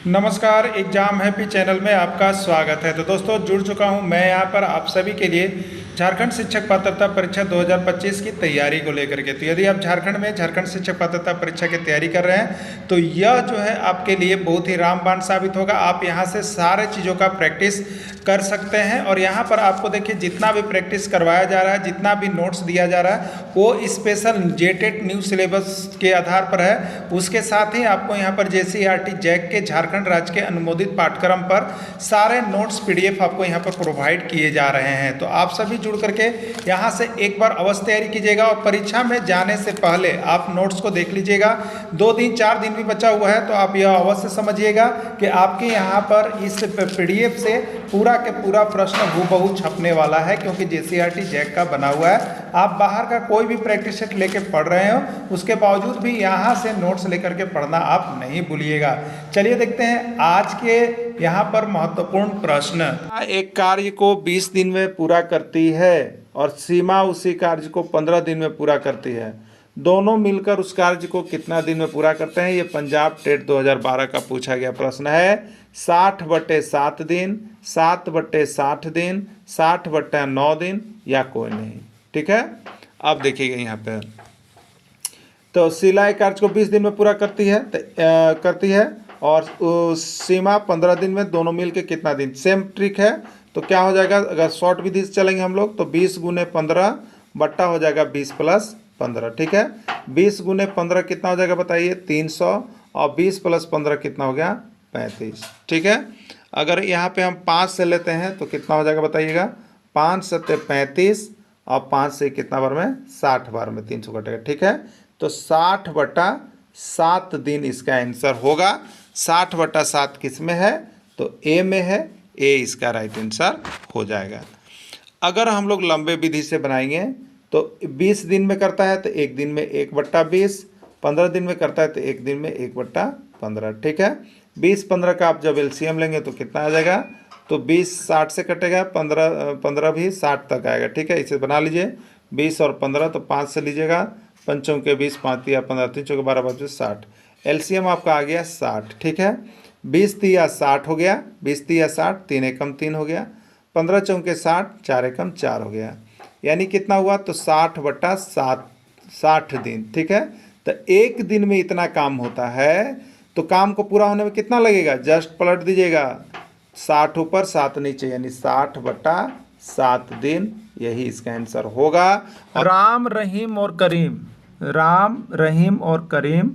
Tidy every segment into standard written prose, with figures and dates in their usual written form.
नमस्कार, exam happy channel में आपका स्वागत है। तो दोस्तों जुड़ चुका हूं मैं यहाँ पर आप सभी के लिए झारखंड शिक्षक पात्रता परीक्षा 2025 की तैयारी को लेकर के। तो यदि आप झारखंड में झारखंड शिक्षक पात्रता परीक्षा की तैयारी कर रहे हैं तो यह जो है आपके लिए बहुत ही रामबाण साबित होगा। आप यहाँ से सारे चीज़ों का प्रैक्टिस कर सकते हैं और यहाँ पर आपको देखिए जितना भी प्रैक्टिस करवाया जा रहा है, जितना भी नोट्स दिया जा रहा है वो स्पेशल जेटेट न्यू सिलेबस के आधार पर है। उसके साथ ही आपको यहाँ पर JCERT जैक के झारखंड राज्य के अनुमोदित पाठ्यक्रम पर सारे नोट्स PDF आपको यहाँ पर प्रोवाइड किए जा रहे हैं। तो आप सभी जुड़ करके यहाँ से एक बार अवश्य तैयारी कीजिएगा और परीक्षा में जाने से पहले आप नोट्स को देख लीजिएगा। 2 दिन 4 दिन भी बचा हुआ है तो आप यह अवश्य समझिएगा कि आपके यहाँ पर इस PDF से पूरा के पूरा प्रश्न हूबहू छपने वाला है, क्योंकि JCERT जैक का बना हुआ है। आप बाहर का कोई भी प्रैक्टिस सेट लेके पढ़ रहे हो उसके बावजूद भी यहाँ से नोट्स लेकर के पढ़ना आप नहीं भूलिएगा। चलिए देखते हैं आज के यहाँ पर महत्वपूर्ण प्रश्न। एक कार्य को 20 दिन में पूरा करती है और सीमा उसी कार्य को 15 दिन में पूरा करती है। दोनों मिलकर उस कार्य को कितना दिन में पूरा करते हैं? ये पंजाब टेट 2012 का पूछा गया प्रश्न है। 60/7 दिन, 7/60 दिन, 60/9 दिन या कोई नहीं। ठीक है, अब देखिएगा यहाँ पे तो सिलाई कार्य को 20 दिन में पूरा करती है और सीमा 15 दिन में, दोनों मिल के कितना दिन? सेम ट्रिक है। तो क्या हो जाएगा, अगर शॉर्ट विधि से चलेंगे हम लोग तो 20 × 15 बट्टा हो जाएगा 20 + 15। ठीक है, 20 × 15 कितना हो जाएगा बताइए? 300 और 20 + 15 कितना हो गया? 35। ठीक है, अगर यहाँ पे हम 5 से लेते हैं तो कितना हो जाएगा बताइएगा? 5 × 7 = 35 और 5 से कितना बार में? 60 बार में 300 कटेगा। ठीक है, तो 60/7 दिन इसका आंसर होगा। 60/7 किस में है? तो ए में है। ए इसका राइट आंसर हो जाएगा। अगर हम लोग लंबे विधि से बनाएंगे तो 20 दिन में करता है तो एक दिन में 1/20, 15 दिन में करता है तो एक दिन में 1/15। ठीक है, 20-15 का आप जब LCM लेंगे तो कितना आ जाएगा? तो 20 60 से कटेगा, 15 भी 60 तक आएगा। ठीक है, इसे बना लीजिए। 20 और 15 तो 5 से लीजिएगा, 5 × 20, 5 × 15, 3 × 12, 25, 60। LCM आपका आ गया 60। ठीक है, 20 × 3 = 60 हो गया, 20 × 3 = 60, 3 एकम 3 हो गया, 15 × 4 = 60, 4 एकम 4 हो गया। यानी कितना हुआ? तो 60/7 60 दिन। ठीक है, तो एक दिन में इतना काम होता है तो काम को पूरा होने में कितना लगेगा? जस्ट पलट दीजिएगा, 60 ऊपर 7 नीचे, यानी 60/7 दिन, यही इसका आंसर होगा। राम रहीम और करीम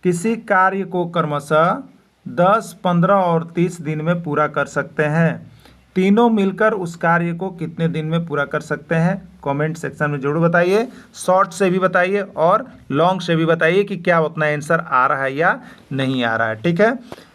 किसी कार्य को क्रमशः 10, 15 और 30 दिन में पूरा कर सकते हैं। तीनों मिलकर उस कार्य को कितने दिन में पूरा कर सकते हैं? कमेंट सेक्शन में जरूर बताइए। शॉर्ट से भी बताइए और लॉन्ग से भी बताइए कि क्या उतना आंसर आ रहा है या नहीं आ रहा है। ठीक है,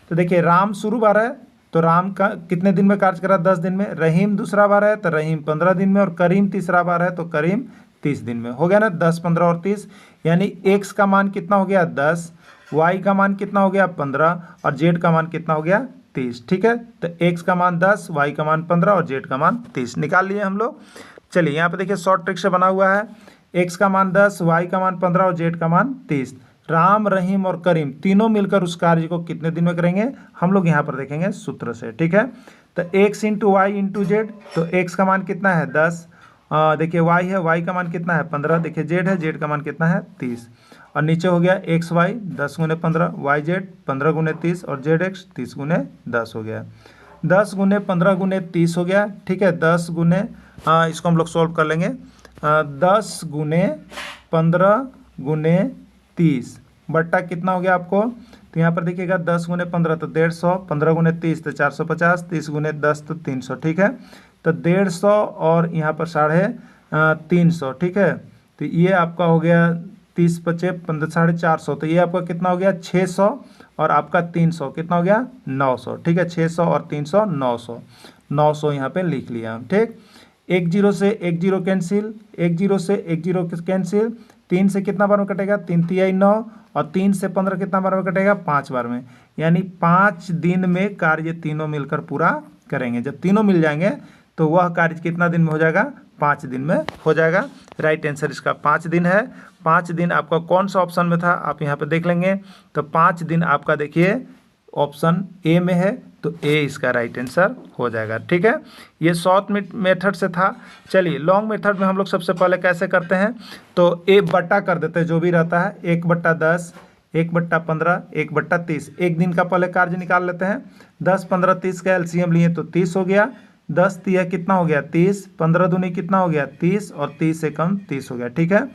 तो देखिए राम शुरू बार है तो राम का कितने दिन में कार्य करा? 10 दिन में। रहीम दूसरा बार है तो रहीम 15 दिन में और करीम तीसरा बार है तो करीम 30 दिन में। हो गया ना, 10, 15 और 30, यानी x का मान कितना हो गया? 10, y का मान कितना हो गया? 15 और z का मान कितना हो गया? 30। ठीक है, तो x का मान 10, y का मान 15 और z का मान 30 निकाल लिए हम लोग। चलिए यहाँ पे देखिए शॉर्ट ट्रिक से बना हुआ है। x का मान 10, y का मान 15 और z का मान 30। राम रहीम और करीम तीनों मिलकर उस कार्य को कितने दिन में करेंगे? हम लोग यहाँ पर देखेंगे सूत्र से। ठीक है, तो x × y × z, तो x का मान कितना है? 10। देखिए y है, y का मान कितना है? 15। देखिए z है, z का मान कितना है? 30। और नीचे हो गया xy 10 × 15, yz 15 × 30 और zx 30 × 10 हो गया। 10 × 15 × 30 हो गया। ठीक है, 10 × इसको हम लोग सॉल्व कर लेंगे। 10 × 15 × 30 बट्टा कितना हो गया आपको? तो यहाँ पर देखिएगा 10 × 15 तो 150, 15 × 30 तो 450, 30 × 10 तो 300। ठीक है, तो 150 और यहाँ पर 350। ठीक है, तो ये आपका हो गया 30 × 5 = 450, तो ये आपका कितना हो गया? 600 और आपका 300 कितना हो गया? 900। ठीक है, 600 और 300 900 यहाँ पे लिख लिया हम। ठीक, 1 0 से 1 0 कैंसिल, 1 0 से 1 0 कैंसिल, 3 से कितना बार में कटेगा? 3 × 3 = 9 और 3 से 15 कितना बार में कटेगा? 5 बार में, यानी 5 दिन में कार्य तीनों मिलकर पूरा करेंगे। जब तीनों मिल जाएंगे तो वह कार्य कितना दिन में हो जाएगा? 5 दिन में हो जाएगा। राइट आंसर इसका 5 दिन है। 5 दिन आपका कौन सा ऑप्शन में था आप यहाँ पे देख लेंगे। तो 5 दिन आपका देखिए ऑप्शन ए में है, तो ए इसका राइट आंसर हो जाएगा। ठीक है, ये शॉर्ट मेथड से था। चलिए लॉन्ग मेथड में हम लोग सबसे पहले कैसे करते हैं, तो ए बट्टा कर देते हैं जो भी रहता है, 1/10, 1/15, 1/30। एक दिन का पहले कार्य निकाल लेते हैं। 10, 15, 30 का एलसीएम लिए तो 30 हो गया। 10 तिया कितना हो गया 30, 15 दूनी कितना हो गया 30, और 30 से कम 30 हो गया। ठीक है,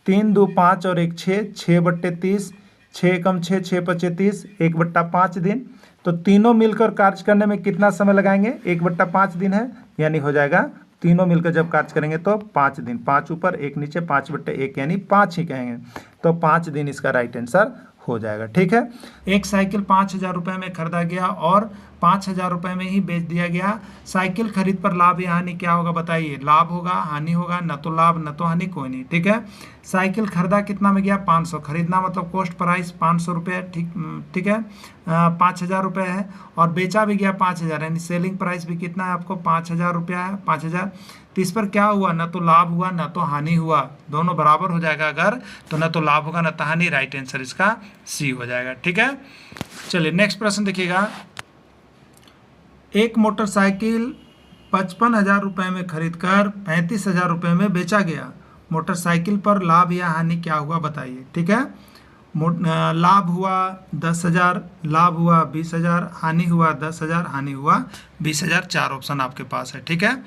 3 2 5 और 1 6, 6/30, 6 कम 6, 6 × 30, 1/5 दिन। तो तीनों मिलकर कार्य करने में कितना समय लगाएंगे, 1/5 दिन है, यानी हो जाएगा तीनों मिलकर जब कार्य करेंगे तो 5 दिन, 5 ऊपर 1 नीचे, 5/1 यानी 5 ही कहेंगे, तो 5 दिन इसका राइट आंसर हो जाएगा। ठीक है, एक साइकिल 5,000 रुपये में खरीदा गया और 5,000 रुपये में ही बेच दिया गया। साइकिल खरीद पर लाभ या हानि क्या होगा बताइए। लाभ होगा, हानि होगा, न तो लाभ न तो हानि, कोई नहीं। ठीक है, साइकिल खरीदा कितना में गया 500, खरीदना मतलब कॉस्ट प्राइस 500 रुपये। ठीक है, 5,000 रुपये है, और बेचा भी गया 5,000, यानी सेलिंग प्राइस भी कितना है आपको 5,000 रुपया है, 5,000। तो इस पर क्या हुआ, न तो लाभ हुआ न तो हानि हुआ, दोनों बराबर हो जाएगा अगर, तो न तो लाभ होगा न तो हानि, राइट आंसर इसका सी हो जाएगा। ठीक है, चलिए नेक्स्ट प्रश्न देखिएगा। एक मोटरसाइकिल 55,000 रुपये में खरीदकर 35,000 रुपये में बेचा गया। मोटरसाइकिल पर लाभ या हानि क्या हुआ बताइए। ठीक है, लाभ हुआ 10,000, लाभ हुआ 20,000, हानि हुआ 10,000, हानि हुआ 20,000। 4 ऑप्शन आपके पास है। ठीक है,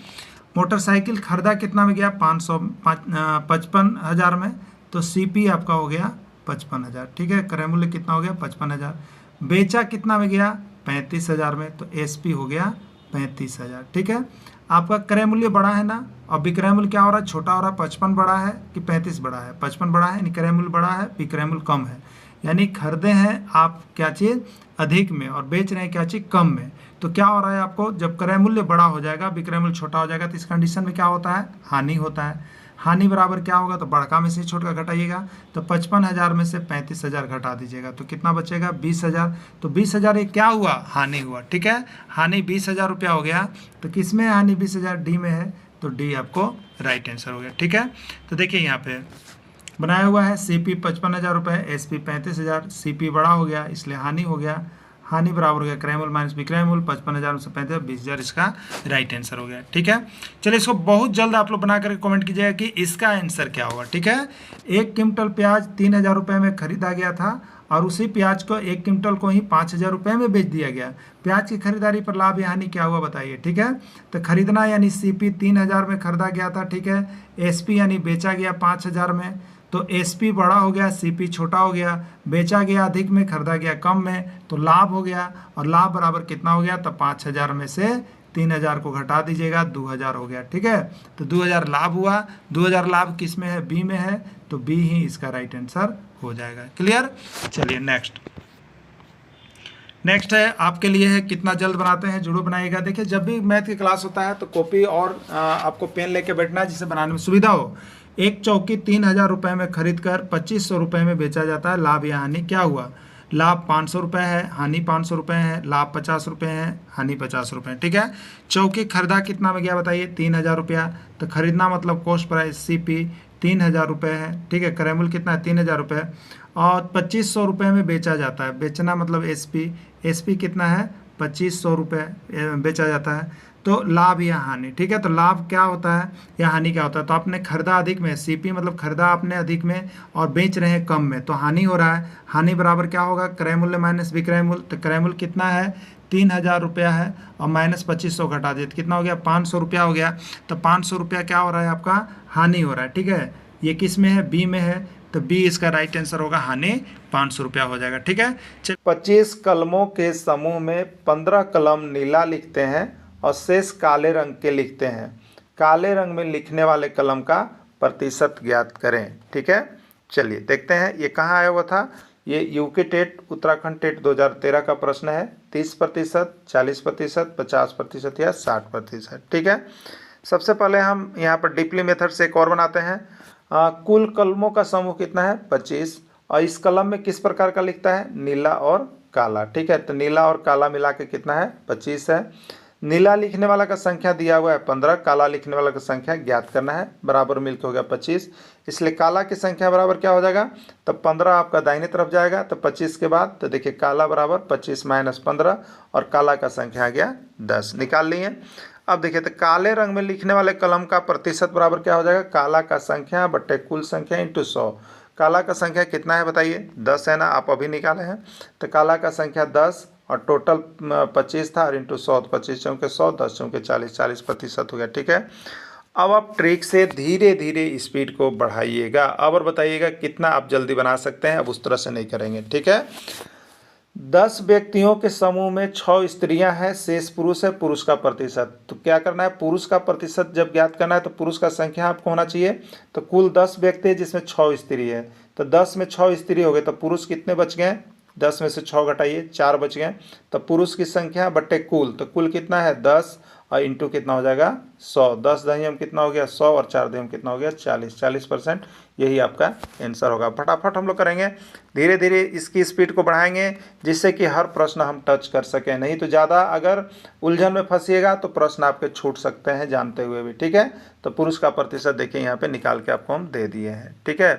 मोटरसाइकिल खरीदा कितना में गया 55,000 में, तो सीपी आपका हो गया 55,000। ठीक है, क्रय मूल्य कितना हो गया 55,000। बेचा कितना में गया 35,000 में, तो एसपी हो गया 35,000। ठीक है, आपका क्रय मूल्य बड़ा है ना, और विक्रय मूल्य क्या हो रहा है, छोटा हो रहा है। 55 बड़ा है कि 35 बड़ा है, 55 बड़ा है, यानी क्रय मूल्य बड़ा है, विक्रय मूल्य कम है, यानी खरीदे हैं आप क्या चीज़ अधिक में और बेच रहे हैं क्या चीज़ कम में। तो क्या हो रहा है आपको, जब क्रय मूल्य बड़ा हो जाएगा विक्रय मूल्य छोटा हो जाएगा, तो इस कंडीशन में क्या होता है, हानि होता है। हानि बराबर क्या होगा, तो बड़का में से छोटा घटाइएगा, तो 55,000 में से 35,000 घटा दीजिएगा, तो कितना बचेगा 20,000। तो 20,000 ये क्या हुआ, हानि हुआ। ठीक है, हानि 20,000 रुपया हो गया। तो किस में हानि 20,000, डी में है, तो डी आपको राइट आंसर हो गया। ठीक है, तो देखिए यहाँ पे बनाया हुआ है सीपी 55,000 रुपये, एसपी 35,000, सीपी बड़ा हो गया इसलिए हानि हो गया, हानि बराबर हो गया क्रय मूल्य माइनस विक्रय मूल्य, 55,000 में से 35,000, 20,000 इसका राइट आंसर हो गया। ठीक है, चलिए इसको बहुत जल्द आप लोग बना करके कमेंट कीजिएगा कि इसका आंसर क्या होगा। ठीक है, 1 क्विंटल प्याज 3,000 रुपये में खरीदा गया था और उसी प्याज को 1 क्विंटल को ही 5,000 रुपये में बेच दिया गया। प्याज की खरीदारी पर लाभ या हानि क्या हुआ बताइए। ठीक है, तो खरीदना यानी सीपी 3,000 में खरीदा गया था। ठीक है, एसपी यानी बेचा गया 5,000 में, तो एसपी बड़ा हो गया, सीपी छोटा हो गया, बेचा गया अधिक में, खरीदा गया कम में, तो लाभ हो गया, और लाभ बराबर कितना हो गया, तो 5,000 में से 3,000 को घटा दीजिएगा, 2,000 हो गया। ठीक है, तो 2,000 लाभ हुआ। 2,000 लाभ किस में है, बी में है, तो बी ही इसका राइट आंसर हो जाएगा। क्लियर, चलिए नेक्स्ट है आपके लिए है, कितना जल्द बनाते हैं जरूर बनाइएगा। देखिए जब भी मैथ की क्लास होता है तो कॉपी और आपको पेन लेके बैठना है जिससे बनाने में सुविधा हो। एक चौकी 3,000 रुपये में खरीदकर 2,500 रुपये में बेचा जाता है। लाभ या हानि क्या हुआ, लाभ 500 रुपये है, हानि 500 रुपये है, लाभ 50 रुपये है, हानि 50 रुपये। ठीक है, चौकी खरीदा कितना में गया बताइए 3,000 रुपया, तो खरीदना मतलब कॉस्ट प्राइस सीपी 3,000 रुपये है। ठीक है, क्रय मूल्य कितना है 3,000 रुपये, और 2,500 रुपये में बेचा जाता है। बेचना मतलब एसपी कितना है 2,500 रुपये बेचा जाता है। तो लाभ या हानि। ठीक है, तो लाभ क्या होता है या हानि क्या होता है, तो आपने खरीदा अधिक में, सीपी मतलब खरीदा आपने अधिक में और बेच रहे हैं कम में, तो हानि हो रहा है। हानि बराबर क्या होगा, क्रय मूल्य माइनस विक्रय मूल्य, तो क्रय मूल्य कितना है 3,000 रुपया है, और माइनस 2,500 घटा दिए तो कितना हो गया 500 रुपया हो गया। तो 500 रुपया क्या हो रहा है आपका, हानि हो रहा है। ठीक है, ये किस में है, बी में है, तो बी इसका राइट आंसर होगा, हानि 500 रुपया हो जाएगा। ठीक है, 25 कलमों के समूह में 15 कलम नीला लिखते हैं और शेष काले रंग के लिखते हैं। काले रंग में लिखने वाले कलम का प्रतिशत ज्ञात करें। ठीक है, चलिए देखते हैं ये कहाँ आया हुआ था। ये यूके टेट उत्तराखंड टेट 2013 का प्रश्न है। 30%, 40%, 50% या 60%। ठीक है, सबसे पहले हम यहाँ पर डीपली मेथड से एक और बनाते हैं। कुल कलमों का समूह कितना है 25, और इस कलम में किस प्रकार का लिखता है, नीला और काला। ठीक है, तो नीला और काला मिला के कितना है 25 है। नीला लिखने वाला का संख्या दिया हुआ है 15, काला लिखने वाला का संख्या ज्ञात करना है। बराबर मिलकर हो गया 25, इसलिए काला की संख्या बराबर क्या हो जाएगा, तो 15 आपका दाहिने तरफ जाएगा, तो 25 के बाद तो देखिए काला बराबर 25 माइनस 15 और काला का संख्या आ गया 10, निकाल लिए। अब देखिए तो काले रंग में लिखने वाले कलम का प्रतिशत बराबर क्या हो जाएगा, काला का संख्या बट्टे कुल संख्या इंटू 100। काला का संख्या कितना है बताइए, 10 है ना, आप अभी निकाले हैं, तो काला का संख्या 10 और टोटल 25 था और इंटू 100, 25 चौके 100, 10 चौके 40, 40% हो गया। ठीक है, अब आप ट्रिक से धीरे धीरे स्पीड को बढ़ाइएगा। अब और बताइएगा कितना आप जल्दी बना सकते हैं, अब उस तरह से नहीं करेंगे। ठीक है, 10 व्यक्तियों के समूह में 6 स्त्रियां हैं, शेष पुरुष है, पुरुष का प्रतिशत। तो क्या करना है, पुरुष का प्रतिशत जब ज्ञात करना है तो पुरुष का संख्या आपको होना चाहिए। तो कुल 10 व्यक्ति है जिसमें 6 स्त्री है, तो 10 में 6 स्त्री हो गए, तो पुरुष कितने बच गए, 10 में से 6 घटाइए, 4 बच गए। तो पुरुष की संख्या बट्टे कुल, तो कुल कितना है 10 और इंटू कितना हो जाएगा 100, 10 दहियम कितना हो गया 100 और 4 दहियम कितना हो गया 40, 40%। यही आपका आंसर होगा। फटाफट हम लोग करेंगे, धीरे धीरे इसकी स्पीड को बढ़ाएंगे जिससे कि हर प्रश्न हम टच कर सकें, नहीं तो ज़्यादा अगर उलझन में फंसिएगा तो प्रश्न आपके छूट सकते हैं जानते हुए भी। ठीक है, तो पुरुष का प्रतिशत देखिए यहाँ पे निकाल के आपको हम दे दिए हैं। ठीक है,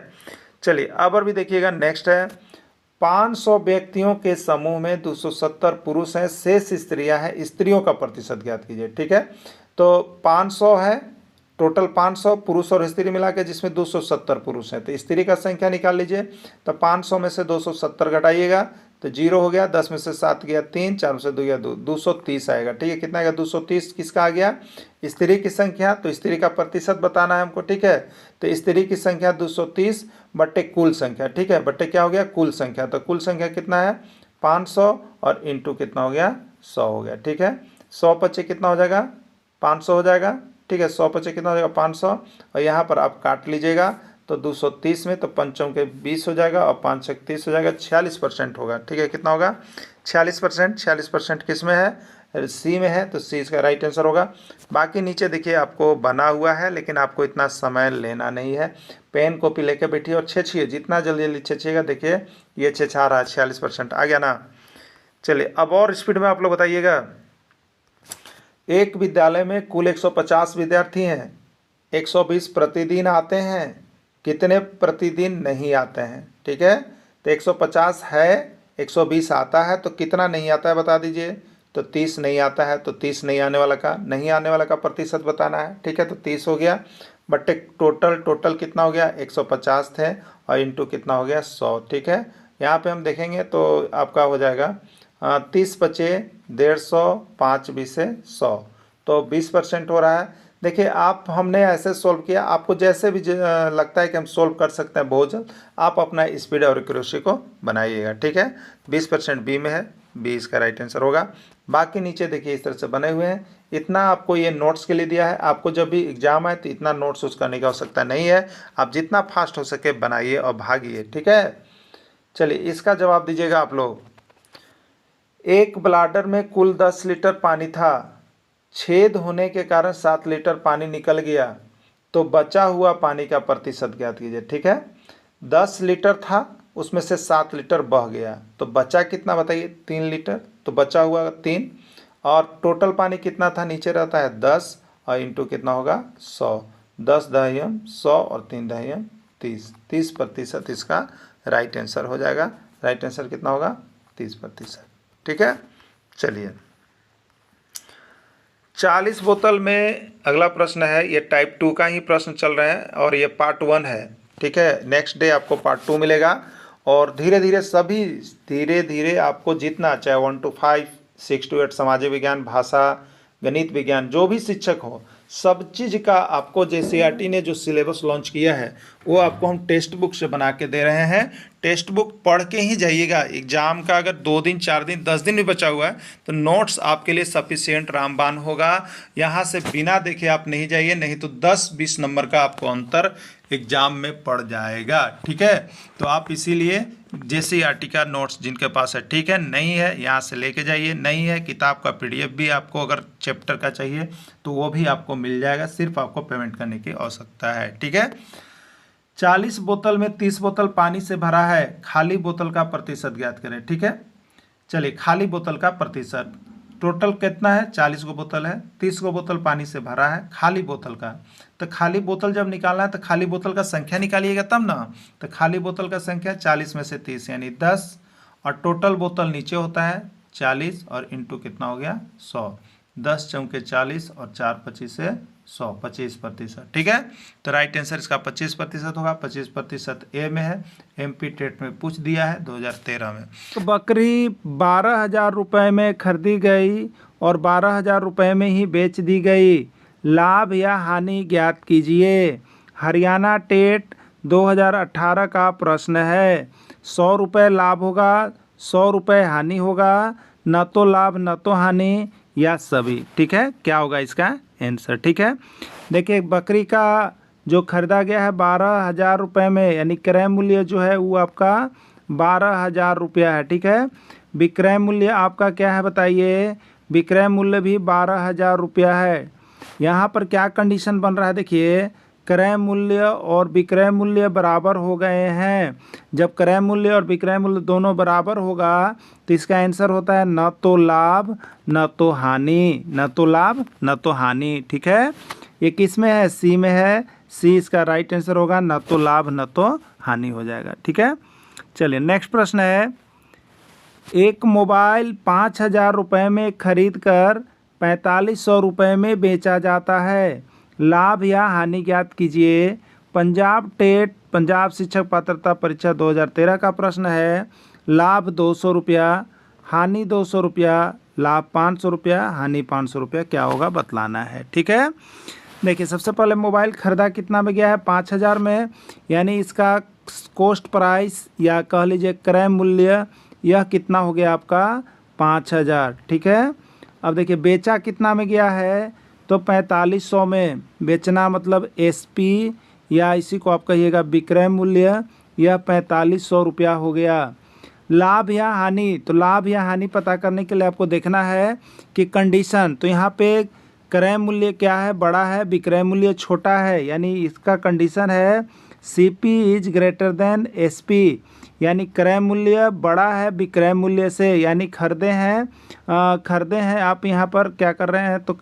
चलिए अब और भी देखिएगा, नेक्स्ट है 500 व्यक्तियों के समूह में 270 पुरुष हैं, शेष स्त्रियां हैं, स्त्रियों का प्रतिशत ज्ञात कीजिए। ठीक है, तो 500 है, टोटल 500 पुरुष और स्त्री मिला के जिसमें 270 पुरुष हैं, तो स्त्री का संख्या निकाल लीजिए। तो 500 में से 270 घटाइएगा तो 0 हो गया, 10 में से 7 गया 3, 4 में से 2 गया 2, 230 आएगा। ठीक है, कितना आएगा 230, किसका आ गया, स्त्री की संख्या, तो स्त्री का प्रतिशत बताना है हमको। ठीक है, तो स्त्री की संख्या 230 बट्टे कुल संख्या। ठीक है, बट्टे क्या हो गया कुल संख्या, तो कुल संख्या कितना है 500 और इंटू कितना हो गया 100 हो गया। ठीक है, 100 पच्चे कितना हो जाएगा 500 हो जाएगा। ठीक है, 100 पच्चे कितना हो जाएगा 500, और यहाँ पर आप काट लीजिएगा तो 230 में तो 5 के 20 हो जाएगा और 5 छक 30 हो जाएगा, 46% होगा। ठीक है, कितना होगा 46%। 46% किस में है, सी में है, तो सी इसका राइट आंसर होगा। बाकी नीचे देखिए आपको बना हुआ है, लेकिन आपको इतना समय लेना नहीं है, पेन कॉपी लेके बैठिए और छेछिए, जितना जल्दी जल्दी छेछिएगा। देखिए ये छेछा रहा है, 46% आ गया ना। चलिए अब और स्पीड में आप लोग बताइएगा। एक विद्यालय में कुल 150 विद्यार्थी हैं, 120 प्रतिदिन आते हैं, कितने प्रतिदिन नहीं आते हैं। ठीक है, तो 150 है, 120 आता है, तो कितना नहीं आता है बता दीजिए। तो 30 नहीं आता है, तो 30 नहीं आने वाला का प्रतिशत बताना है। ठीक है, तो 30 हो गया बट्टे टोटल कितना हो गया 150 थे और इंटू कितना हो गया 100। ठीक है, यहाँ पे हम देखेंगे तो आपका हो जाएगा 30 बचे 150, 5 बीसे 100, तो 20% हो रहा है। देखिए आप, हमने ऐसे सॉल्व किया, आपको जैसे भी लगता है कि हम सॉल्व कर सकते हैं बहुत जल्द, आप अपना स्पीड और एक्यूरेसी को बनाइएगा। ठीक है, 20% बी में है, बी इसका राइट आंसर होगा। बाकी नीचे देखिए इस तरह से बने हुए हैं। इतना आपको ये नोट्स के लिए दिया है, आपको जब भी एग्जाम आए तो इतना नोट्स उसका करने की आवश्यकता नहीं है, आप जितना फास्ट हो सके बनाइए और भागिए। ठीक है, चलिए इसका जवाब दीजिएगा आप लोग। एक ब्लाडर में कुल 10 लीटर पानी था, छेद होने के कारण 7 लीटर पानी निकल गया, तो बचा हुआ पानी का प्रतिशत ज्ञात कीजिए। ठीक है, 10 लीटर था, उसमें से 7 लीटर बह गया, तो बचा कितना बताइए 3 लीटर, तो बचा हुआ 3, और टोटल पानी कितना था नीचे रहता है 10 और इंटू कितना होगा 100, 10 दहियम 100 और 3 दहियम 30, 30% इसका राइट आंसर हो जाएगा। राइट आंसर कितना होगा 30%। ठीक है, चलिए 40 बोतल में अगला प्रश्न है, ये टाइप 2 का ही प्रश्न चल रहा है और ये पार्ट 1 है। ठीक है, नेक्स्ट डे आपको पार्ट 2 मिलेगा, और धीरे धीरे आपको जितना चाहे 1 to 5, 6 to 8 सामाजिक विज्ञान, भाषा, गणित विज्ञान, जो भी शिक्षक हो, सब चीज़ का आपको JCERT ने जो सिलेबस लॉन्च किया है वो आपको हम टेक्स्ट बुक से बना के दे रहे हैं। टेक्स्ट बुक पढ़ के ही जाइएगा। एग्जाम का अगर 2 दिन 4 दिन 10 दिन भी बचा हुआ है तो नोट्स आपके लिए सफिशिएंट रामबान होगा। यहाँ से बिना देखे आप नहीं जाइए, नहीं तो 10-20 नंबर का आपको अंतर एग्जाम में पड़ जाएगा। ठीक है, तो आप इसीलिए JCERT का नोट्स जिनके पास है, ठीक है, नहीं है यहाँ से लेके जाइए, नहीं है किताब का PDF भी आपको अगर चैप्टर का चाहिए तो वो भी आपको मिल जाएगा, सिर्फ आपको पेमेंट करने की आवश्यकता है। ठीक है, 40 बोतल में 30 बोतल पानी से भरा है, खाली बोतल का प्रतिशत ज्ञात करें। ठीक है, चलिए खाली बोतल का प्रतिशत, टोटल कितना है, 40 गो बोतल है, 30 गो बोतल पानी से भरा है खाली बोतल का। तो खाली बोतल जब निकालना है तो खाली बोतल का संख्या निकालिएगा तब ना। तो खाली बोतल का संख्या 40 में से 30 यानी 10, और टोटल बोतल नीचे होता है 40 और इंटू कितना हो गया 100। 10 चौके 40 और 4 25 से 100, 25%। ठीक है, तो राइट आंसर इसका 25% होगा। 25% ए में है, MP टेट में पूछ दिया है 2013 में। तो बकरी 12,000 रुपये में खरीदी गई और 12,000 रुपये में ही बेच दी गई, लाभ या हानि ज्ञात कीजिए। हरियाणा टेट 2018 का प्रश्न है। 100 रुपये लाभ होगा, 100 रुपये हानि होगा, न तो लाभ न तो हानि या सभी। ठीक है, क्या होगा इसका आंसर। ठीक है, देखिए बकरी का जो खरीदा गया है 12,000 रुपये में, यानी क्रय मूल्य जो है वो आपका 12,000 रुपया है। ठीक है, विक्रय मूल्य आपका क्या है बताइए, विक्रय मूल्य भी 12,000 रुपया है। यहाँ पर क्या कंडीशन बन रहा है, देखिए क्रय मूल्य और विक्रय मूल्य बराबर हो गए हैं। जब क्रय मूल्य और विक्रय मूल्य दोनों बराबर होगा तो इसका आंसर होता है न तो लाभ न तो हानि, न तो लाभ न तो हानि। ठीक है, ये किस में है, सी में है, सी इसका राइट आंसर होगा, न तो लाभ न तो हानि हो जाएगा। ठीक है, चलिए नेक्स्ट प्रश्न है। एक मोबाइल 5,000 रुपये में खरीद कर 4,500 रुपये में बेचा जाता है, लाभ या हानि ज्ञात कीजिए। पंजाब टेट पंजाब शिक्षक पात्रता परीक्षा 2013 का प्रश्न है। लाभ 200 रुपया, हानि 200 रुपया, लाभ 500 रुपया, हानि 500 रुपया, क्या होगा बतलाना है। ठीक है, देखिए सबसे पहले मोबाइल खरीदा कितना में गया है, 5,000 में, यानी इसका कॉस्ट प्राइस या कह लीजिए क्रय मूल्य यह कितना हो गया आपका 5,000। ठीक है, अब देखिए बेचा कितना में गया है, तो 4,500 में। बेचना मतलब SP या इसी को आप कहिएगा विक्रय मूल्य, यह 4,500 रुपया हो गया। लाभ या हानि, तो लाभ या हानि पता करने के लिए आपको देखना है कि कंडीशन, तो यहाँ पे क्रय मूल्य क्या है, बड़ा है, विक्रय मूल्य छोटा है, यानी इसका कंडीशन है CP is greater than SP, यानी क्रय मूल्य बड़ा है विक्रय मूल्य से, यानी खरीदे हैं आप यहाँ पर क्या कर रहे हैं, तो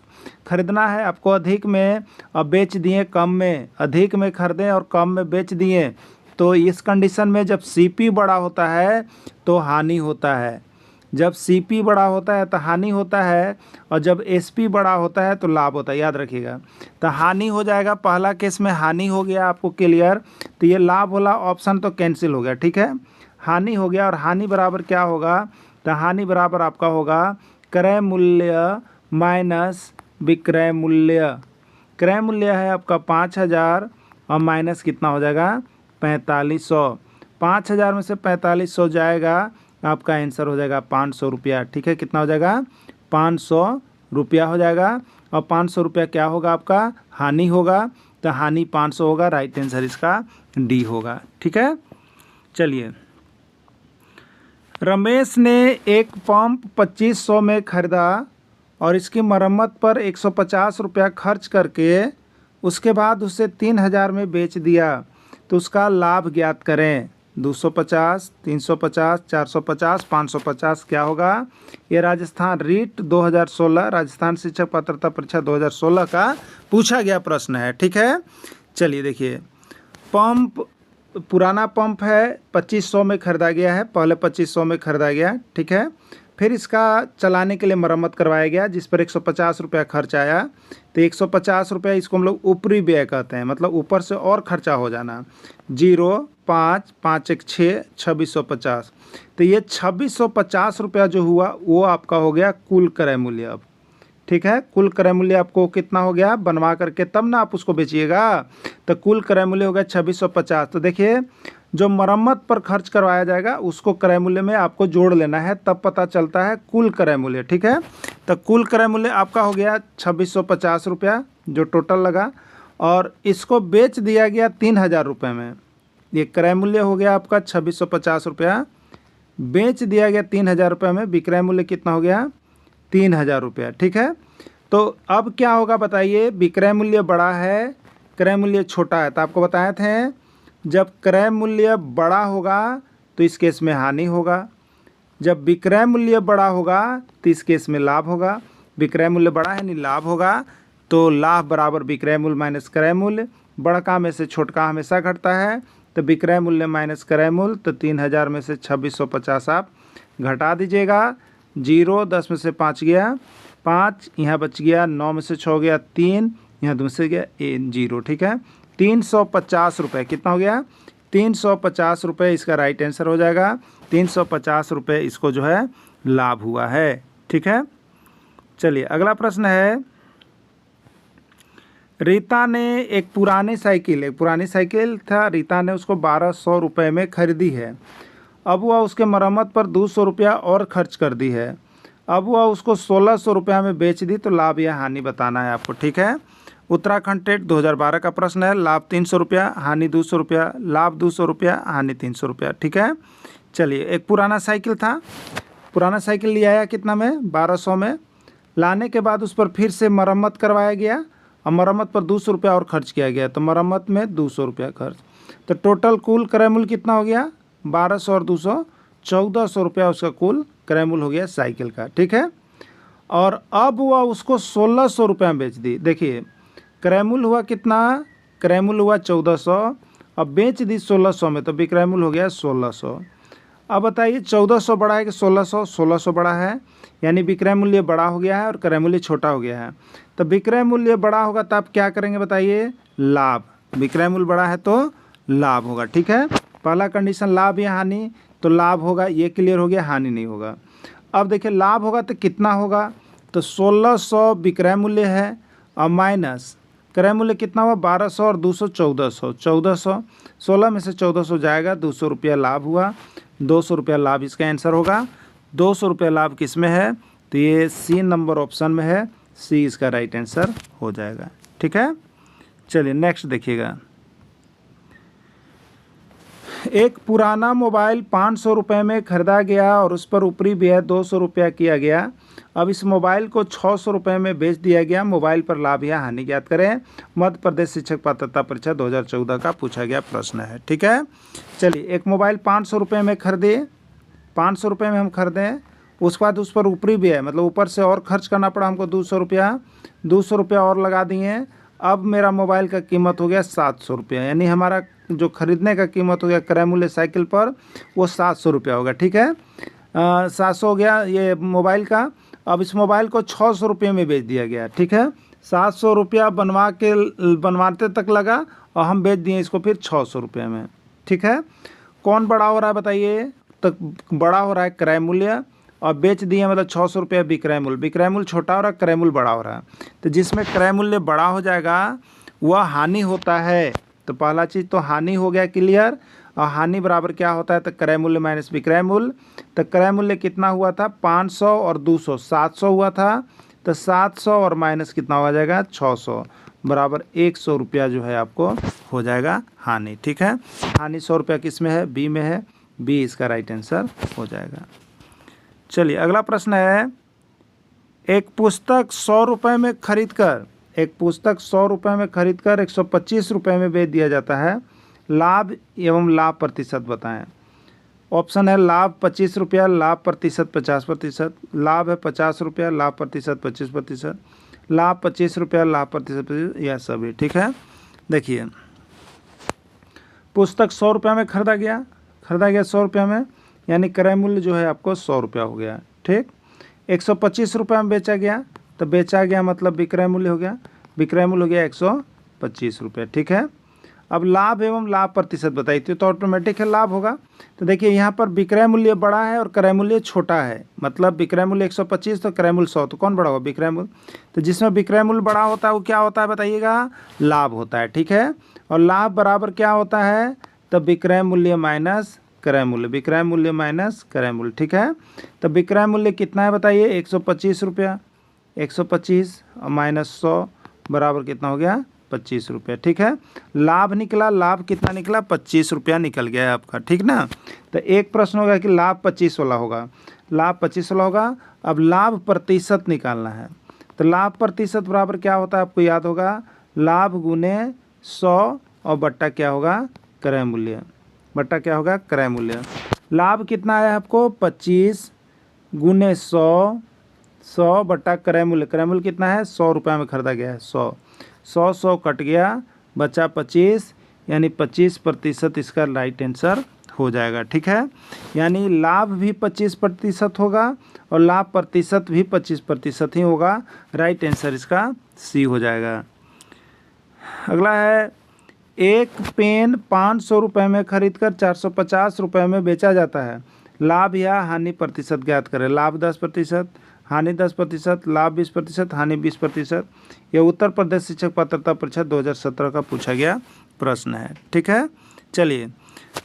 खरीदना है आपको अधिक में और बेच दिए कम में, अधिक में खरीदें और कम में बेच दिए। तो इस कंडीशन में जब CP बड़ा होता है तो हानि होता है, जब CP बड़ा होता है तो हानि होता है, और जब SP बड़ा होता है तो लाभ होता है, याद रखिएगा। तो हानि हो जाएगा, पहला केस में हानि हो गया आपको क्लियर, तो ये लाभ वाला ऑप्शन तो कैंसिल हो गया। ठीक है, हानि हो गया, और हानि बराबर क्या होगा, तो हानि बराबर आपका होगा क्रय मूल्य माइनस विक्रय मूल्य। क्रय मूल्य है आपका 5,000 और माइनस कितना हो जाएगा 4,500। 5,000 में से 4,500 जाएगा, आपका आंसर हो जाएगा 500 रुपया। ठीक है, कितना हो जाएगा 500 रुपया हो जाएगा, और 500 रुपया क्या होगा आपका हानि होगा, तो हानि 500 होगा, राइट आंसर इसका D होगा। ठीक है, चलिए रमेश ने एक पंप 2,500 में खरीदा और इसकी मरम्मत पर 150 रुपया खर्च करके उसके बाद उसे 3,000 में बेच दिया, तो उसका लाभ ज्ञात करें। 250, 350, 450, 550 क्या होगा, ये राजस्थान रीट 2016 राजस्थान शिक्षक पात्रता परीक्षा 2016 का पूछा गया प्रश्न है। ठीक है, चलिए देखिए पंप पुराना पंप है, 2,500 में ख़रीदा गया है, पहले 2,500 में ख़रीदा गया। ठीक है, फिर इसका चलाने के लिए मरम्मत करवाया गया जिस पर 150 रुपया खर्च आया, तो 150 रुपया इसको हम लोग ऊपरी व्यय कहते हैं, मतलब ऊपर से और खर्चा हो जाना। 0, 5, 5 1 6, 2,650, तो ये 2,650 रुपया जो हुआ वो आपका हो गया कुल क्रय मूल्य। अब ठीक है, कुल क्रय मूल्य आपको कितना हो गया, बनवा करके तब ना आप उसको बेचिएगा, तो कुल क्रय मूल्य हो गया 2,650। तो देखिए जो मरम्मत पर खर्च करवाया जाएगा उसको क्रय मूल्य में आपको जोड़ लेना है, तब पता चलता है कुल क्रय मूल्य। ठीक है, तो कुल क्रय मूल्य आपका हो गया 2,650 रुपया जो टोटल लगा, और इसको बेच दिया गया 3,000 रुपये में। ये क्रय मूल्य हो गया आपका 2,650 रुपया, बेच दिया गया 3,000 रुपये में, विक्रय मूल्य कितना हो गया 3,000 रुपया। ठीक है, तो अब क्या होगा बताइए, विक्रय मूल्य बड़ा है क्रय मूल्य छोटा है, तो आपको बताए थे जब क्रय मूल्य बड़ा होगा तो इस केस में हानि होगा, जब विक्रय मूल्य बड़ा होगा तो इस केस में लाभ होगा। विक्रय मूल्य बड़ा है नहीं लाभ होगा, तो लाभ बराबर विक्रय मूल्य माइनस क्रय मूल्य। बड़का में से छोटका हमेशा घटता है, तो विक्रय मूल्य माइनस क्रय मूल्य, तो 3000 में से 2650 आप घटा दीजिएगा। 0 10 में से 5 गया 5, यहाँ बच गया 9 में से 6 गया 3, यहाँ 2 से गया 0। ठीक है, 350 रुपये कितना हो गया? 350 रुपये इसका राइट आंसर हो जाएगा। 350 रुपये इसको जो है लाभ हुआ है। ठीक है, चलिए अगला प्रश्न है। रीता ने एक पुरानी साइकिल था, रीता ने उसको 1200 रुपये में खरीदी है। अब वह उसके मरम्मत पर 200 रुपया और खर्च कर दी है। अब वह उसको 1600 रुपया में बेच दी, तो लाभ या हानि बताना है आपको। ठीक है, उत्तराखंड टेट 2012 का प्रश्न है। लाभ 300 रुपया, हानि 200 रुपया, लाभ 200 रुपया, हानि 300 रुपया। ठीक है, चलिए एक पुराना साइकिल था, पुराना साइकिल ले आया कितना में? 1200 में। लाने के बाद उस पर फिर से मरम्मत करवाया गया और मरम्मत पर 200 रुपया और खर्च किया गया, तो मरम्मत में 200 रुपया खर्च, तो टोटल कुल क्रय मूल्य कितना हो गया? 1200 और 200 1400 रुपया उसका कुल क्रय मूल्य हो गया साइकिल का। ठीक है, और अब वह उसको 1600 रुपये में बेच दी। देखिए क्रय मूल्य हुआ कितना? क्रय मूल्य हुआ 1400, अब बेच दी 1600 में, तो विक्रय मूल्य हो गया 1600। अब बताइए 1400 बड़ा है कि 1600? 1600 बड़ा है, यानी विक्रय मूल्य बड़ा हो गया है और क्रय मूल्य छोटा हो गया है। तो विक्रय मूल्य बड़ा होगा तो आप क्या करेंगे बताइए? लाभ। विक्रय मूल्य बड़ा है तो लाभ होगा। ठीक है, पहला कंडीशन लाभ या हानि, तो लाभ होगा, ये क्लियर हो गया, हानि नहीं होगा। अब देखिए लाभ होगा तो कितना होगा? तो 1600 विक्रय मूल्य है और माइनस क्रय मूल्य कितना हुआ? 1200 और 200 1400, 1400, 16 में से 1400 जाएगा, 200 रुपया लाभ हुआ, 200 रुपया लाभ इसका आंसर होगा। 200 रुपया लाभ किस में है? तो ये सी नंबर ऑप्शन में है, सी इसका राइट आंसर हो जाएगा। ठीक है, चलिए नेक्स्ट देखिएगा। एक पुराना मोबाइल 500 रुपये में ख़रीदा गया और उस पर ऊपरी व्यय 200 रुपया किया गया। अब इस मोबाइल को 600 रुपये में बेच दिया गया। मोबाइल पर लाभ या हानि ज्ञात करें। मध्य प्रदेश शिक्षक पात्रता परीक्षा 2014 का पूछा गया प्रश्न है। ठीक है, चलिए एक मोबाइल 500 रुपये में खरीदे, 500 रुपये में हम खरीदें, उसके बाद उस पर ऊपरी व्यय मतलब ऊपर से और खर्च करना पड़ा हमको 200 रुपया, 200 रुपया और लगा दिए। अब मेरा मोबाइल का कीमत हो गया 700 रुपया, यानी हमारा जो खरीदने का कीमत हो गया क्रय मूल्य साइकिल पर वो 700 रुपया होगा। ठीक है, 700 हो गया ये मोबाइल का। अब इस मोबाइल को 600 रुपये में बेच दिया गया। ठीक है, 700 रुपया बनवाते तक लगा और हम बेच दिए इसको फिर 600 रुपये में। ठीक है, कौन बड़ा हो रहा है बताइए? तो बड़ा हो रहा है क्रय मूल्य, और बेच दिए मतलब 600 रुपया विक्रय मूल्य। विक्रय मूल्य छोटा हो रहा है, क्रय मूल्य बड़ा हो रहा है। तो जिसमें क्रय मूल्य बड़ा हो जाएगा वह हानि होता है। तो पहला चीज़ तो हानि हो गया क्लियर, और हानि बराबर क्या होता है? तो क्रय मूल्य माइनस विक्रय मूल्य। तो क्रय मूल्य कितना हुआ था? 500 और 200 700 हुआ था, तो 700 और माइनस कितना हो जाएगा? 600 बराबर 100 रुपया जो है आपको हो जाएगा हानि। ठीक है, हानि 100 रुपया किस में है? बी में है, बी इसका राइट आंसर हो जाएगा। चलिए अगला प्रश्न है। एक पुस्तक 100 रुपये में खरीदकर 125 रुपये में बेच दिया जाता है। लाभ एवं लाभ प्रतिशत बताएं। ऑप्शन है लाभ 25 रुपया, लाभ प्रतिशत 50%, लाभ है 50 रुपया, लाभ प्रतिशत 25%, लाभ 25 रुपया, लाभ प्रतिशत 25, यह सभी। ठीक है, देखिए पुस्तक 100 रुपया में खरीदा गया 100 रुपया में, यानी क्रय मूल्य जो है आपको 100 रुपया हो गया। ठीक, 125 रुपये में बेचा गया, तो बेचा गया मतलब विक्रय मूल्य हो गया, विक्रय मूल्य हो गया 125 रुपये। ठीक है, अब लाभ एवं लाभ प्रतिशत बताइए, तो ऑटोमेटिक है लाभ होगा। तो देखिए यहाँ पर विक्रय मूल्य बड़ा है और क्रय मूल्य छोटा है, मतलब विक्रय मूल्य 125 तो क्रय मूल्य 100, तो कौन बड़ा होगा? विक्रय मूल्य। तो जिसमें विक्रय मूल्य बड़ा होता है वो क्या होता है बताइएगा? लाभ होता है। ठीक है, और लाभ बराबर क्या होता है? तो विक्रय मूल्य माइनस क्रय मूल्य, विक्रय मूल्य माइनस क्रय मूल्य। ठीक है, तो विक्रय मूल्य कितना है बताइए? 125 रुपया, 125 और माइनस 100 बराबर कितना हो गया? 25 रुपया। ठीक है, लाभ निकला, लाभ कितना निकला? 25 रुपया निकल गया है आपका। ठीक ना, तो एक प्रश्न होगा कि लाभ 25 वाला होगा, लाभ 25 वाला होगा। अब लाभ प्रतिशत निकालना है, तो लाभ प्रतिशत बराबर क्या होता है आपको याद होगा? लाभ गुने 100 और बट्टा क्या होगा? क्रय मूल्य, बट्टा क्या होगा? क्रय मूल्य। लाभ कितना है आपको 25 गुने 100, 100 बटा क्रय मूल्य, क्रय मूल्य कितना है 100 रुपये में खरीदा गया है, 100 कट गया, बचा 25, यानी 25% इसका राइट आंसर हो जाएगा। ठीक है, यानी लाभ भी 25% होगा और लाभ प्रतिशत भी 25% ही होगा। राइट आंसर इसका सी हो जाएगा। अगला है, एक पेन 500 रुपये में खरीदकर 450 रुपये में बेचा जाता है, लाभ या हानि प्रतिशत ज्ञात करें। लाभ 10%, हानि 10%, लाभ 20%, हानि 20%। यह उत्तर प्रदेश शिक्षक पात्रता परीक्षा 2017 का पूछा गया प्रश्न है। ठीक है, चलिए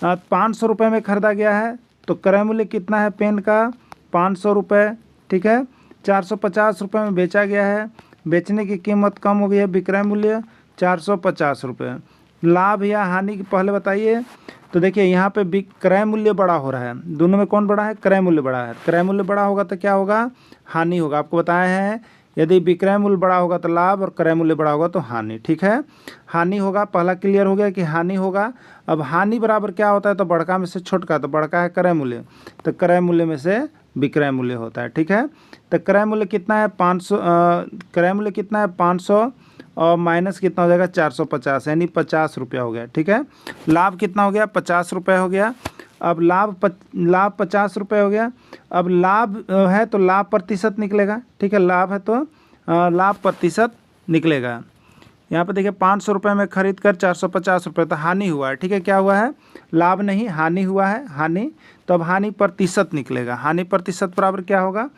500 रुपये में खरीदा गया है तो क्रय मूल्य कितना है पेन का 500 रुपये। ठीक है, 450 रुपये में बेचा गया है, बेचने की कीमत कम हो गई है, विक्रय मूल्य 450 रुपये। लाभ या हानि पहले बताइए। तो देखिए यहाँ पे क्रय मूल्य बड़ा हो रहा है, दोनों में कौन बड़ा है, क्रय मूल्य बड़ा है। क्रय मूल्य बड़ा होगा तो क्या होगा, हानि होगा। आपको बताए हैं यदि विक्रय मूल्य बड़ा होगा तो लाभ और क्रय मूल्य बड़ा होगा तो हानि। ठीक है, हानि होगा, पहला क्लियर हो गया कि हानि होगा। अब हानि बराबर क्या होता है, तो बड़का में से छोटका, तो बड़का है क्रय मूल्य, तो क्रय मूल्य में से विक्रय मूल्य होता है। ठीक है, तो क्रय मूल्य कितना है 500, क्रय मूल्य कितना है 500 और माइनस कितना हो जाएगा 450, यानी 50 रुपया हो गया। ठीक है, लाभ कितना हो गया 50 रुपये हो गया। अब लाभ 50 रुपये हो गया। अब लाभ है तो लाभ प्रतिशत निकलेगा। ठीक है, लाभ है तो लाभ प्रतिशत निकलेगा। यहाँ पे देखिए 500 रुपये में खरीद कर 450 रुपये, तो हानि हुआ है। ठीक है, क्या हुआ है, लाभ नहीं हानि हुआ है, हानि। तो अब हानि प्रतिशत निकलेगा। हानि प्रतिशत बराबर क्या होगा,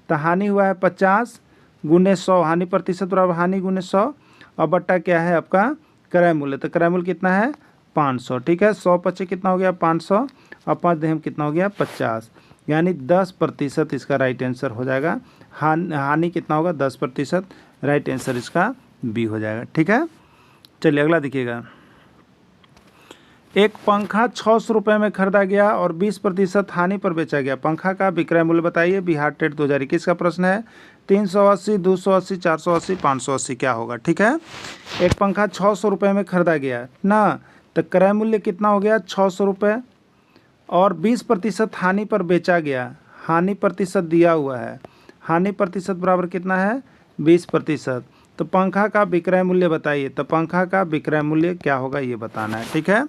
तो हानि हुआ है 50 गुने 100, हानि प्रतिशत बराबर हानि गुने 100 और बट्टा क्या है आपका क्रय मूल्य। तो क्रय मूल्य कितना है 500। ठीक है, 100 पचे कितना हो गया 500 और 5 दहम कितना हो गया 50, यानी 10% इसका राइट आंसर हो जाएगा। हानि कितना होगा 10%, राइट आंसर इसका बी हो जाएगा। ठीक है, चलिए अगला देखिएगा। एक पंखा 600 रुपये में खरीदा गया और 20% हानि पर बेचा गया, पंखा का विक्रय मूल्य बताइए। बिहार टेट 2021 का प्रश्न है। 380, 280, 480, 580 क्या होगा। ठीक है, एक पंखा 600 रुपये में खरीदा गया ना, तो क्रय मूल्य कितना हो गया 600 रुपये और 20% हानि पर बेचा गया, हानि प्रतिशत दिया हुआ है, हानि प्रतिशत बराबर कितना है 20%। तो पंखा का विक्रय मूल्य बताइए, तो पंखा का विक्रय मूल्य क्या होगा ये बताना है। ठीक है,